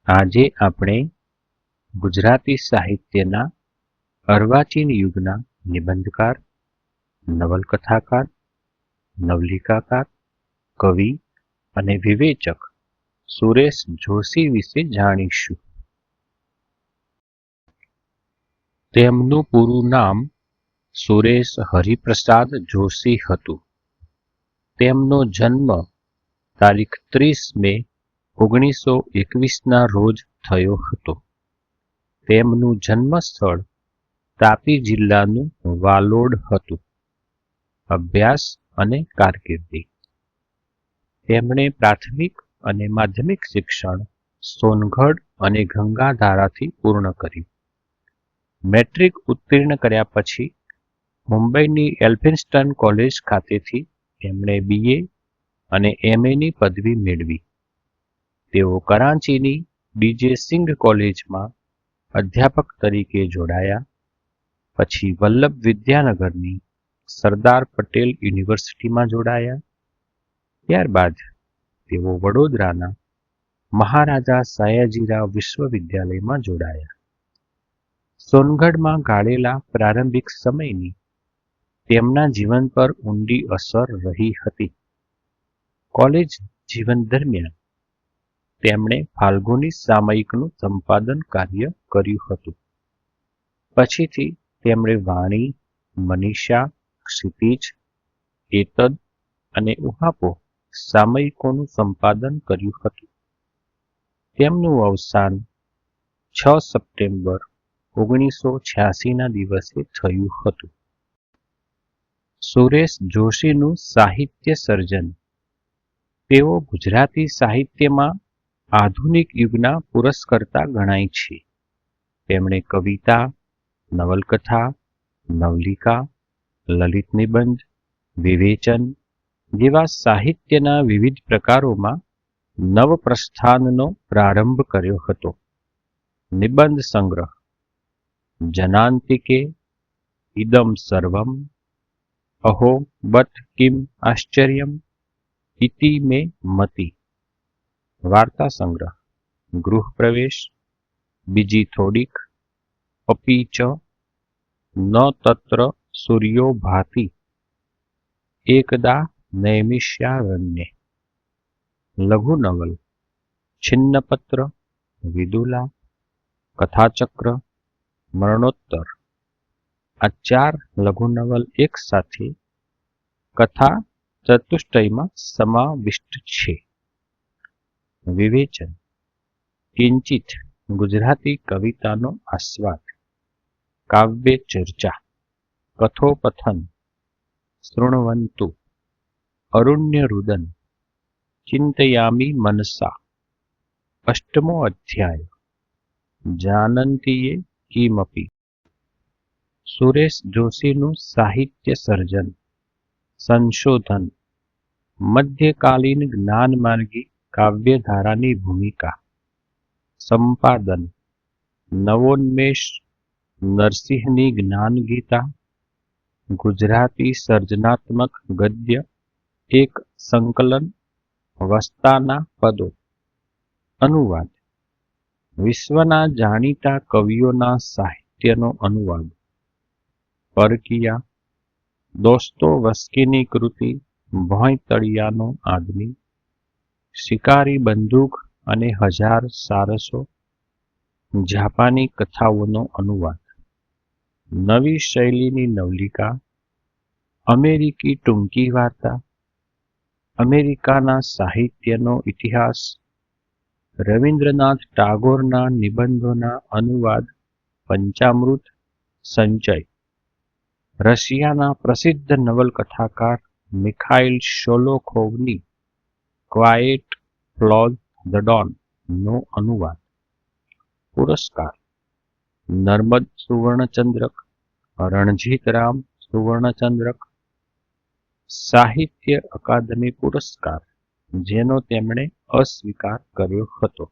આજે આપણે ગુજરાતી સાહિત્યના અર્વાચીન યુગના નિબંધકાર, નવલકથાકાર, નવલિકાકાર, કવિ અને વિવેચક સુરેશ જોશી વિશે જાણીશું. તેમનું પૂરું નામ સુરેશ હરિપ્રસાદ જોશી હતું. તેમનો જન્મ તારીખ 30 મે 1921ના રોજ થયો હતો. તેમનું જન્મસ્થળ તાપી જિલ્લાનું વાલોડ હતું. અભ્યાસ અને કારકિર્દી. તેમણે પ્રાથમિક અને માધ્યમિક શિક્ષણ સોનગઢ અને ગંગાધારાથી પૂર્ણ કર્યું. મેટ્રિક ઉત્તીર્ણ કર્યા પછી મુંબઈની એલ્ફિન્સ્ટન કોલેજ ખાતેથી તેમણે BA અને MAની પદવી મેળવી. તેઓ કરાંચીની DJ સિંઘ કોલેજમાં અધ્યાપક તરીકે જોડાયા. પછી વલ્લભ વિદ્યાનગરની સરદાર પટેલ યુનિવર્સિટીમાં જોડાયા. ત્યારબાદ તેઓ વડોદરાના મહારાજા સયાજીરાવ વિશ્વવિદ્યાલયમાં જોડાયા. સોનગઢમાં ગાળેલા પ્રારંભિક સમયની તેમના જીવન પર ઊંડી અસર રહી હતી. કોલેજ જીવન દરમિયાન તેમણે ફાલ્ગુની સામયિકનું સંપાદન કાર્ય કર્યું હતું. પછીથી તેમણે વાણી, મનીષા, ક્ષિતિજ, એતદ અને ઉહાપો સામયિકોનું સંપાદન કર્યું હતું. તેમનું અવસાન 6 સપ્ટેમ્બર 1986ના દિવસે થયું હતું. સુરેશ જોશીનું સાહિત્ય સર્જન. તેઓ ગુજરાતી સાહિત્યમાં આધુનિક યુગના પુરસ્કર્તા ગણાય છે. તેમણે કવિતા, નવલકથા, નવલિકા, લલિત નિબંધ, વિવેચન જેવા સાહિત્યના વિવિધ પ્રકારોમાં નવપ્રસ્થાનનો પ્રારંભ કર્યો હતો. નિબંધ સંગ્રહ જનાંતિકે, ઇદમ સર્વમ, અહો બત કિમ આશ્ચર્યમ, ઇતિ મે મતિ. વાર્તા સંગ્રહ ગૃહપ્રવેશ, બીજી થોડીક, અપી ચ, ન તત્ર સૂર્યો ભાતિ, એકદા નૈમિષ્યારણ્યે. લઘુ નવલ છિન્નપત્ર, વિદુલા, કથાચક્ર, મરણોત્તર. આ 4 લઘુ નવલ એક સાથે કથા ચતુષ્ટયમાં સમાવિષ્ટ છે. વિવેચન કિંચિત ગુજરાતી કવિતાનો આસ્વાદ, કાવ્ય ચર્ચા, કથોપથન, શૃણવંતુ, અરુણ્ય રુદન, ચિંતયામિ મનસા. અષ્ટમો અધ્યાય જાનંતીએ કિમપી. સુરેશ જોશીનું સાહિત્ય સર્જન, સંશોધન, મધ્યકાલીન જ્ઞાનમાર્ગી કાવ્યધારાની ભૂમિકા, સંપાદન, નવોન્મેષ નરસિંહની જ્ઞાનગીતા, ગુજરાતી સર્જનાત્મક ગદ્ય એક સંકલન, વસ્તાના પદો. અનુવાદ વિશ્વના જાણીતા કવિઓના સાહિત્યનો અનુવાદ. પરકિયા દોસ્તોવસ્કીની કૃતિ ભોંયતળિયાનો આદમી, શિકારી બંદૂક અને 1000 સારસો, જાપાની કથાઓનો અનુવાદ. નવી શૈલીની નવલિકા, અમેરિકી ટૂંકી વાર્તા, અમેરિકાના સાહિત્યનો ઇતિહાસ, રવિન્દ્રનાથ ટાગોરના નિબંધોના અનુવાદ, પંચામૃત સંચય. રશિયાના પ્રસિદ્ધ નવલકથાકાર મિખાઇલ શોલોખોવની ક્વાયેટ ફ્લોઝ ધ ડોન નો અનુવાદ. પુરસ્કાર નર્મદ સુવર્ણચંદ્રક, રણજીતરામ સુવર્ણચંદ્રક, સાહિત્ય અકાદમી પુરસ્કાર જેનો તેમણે અસ્વીકાર કર્યો હતો.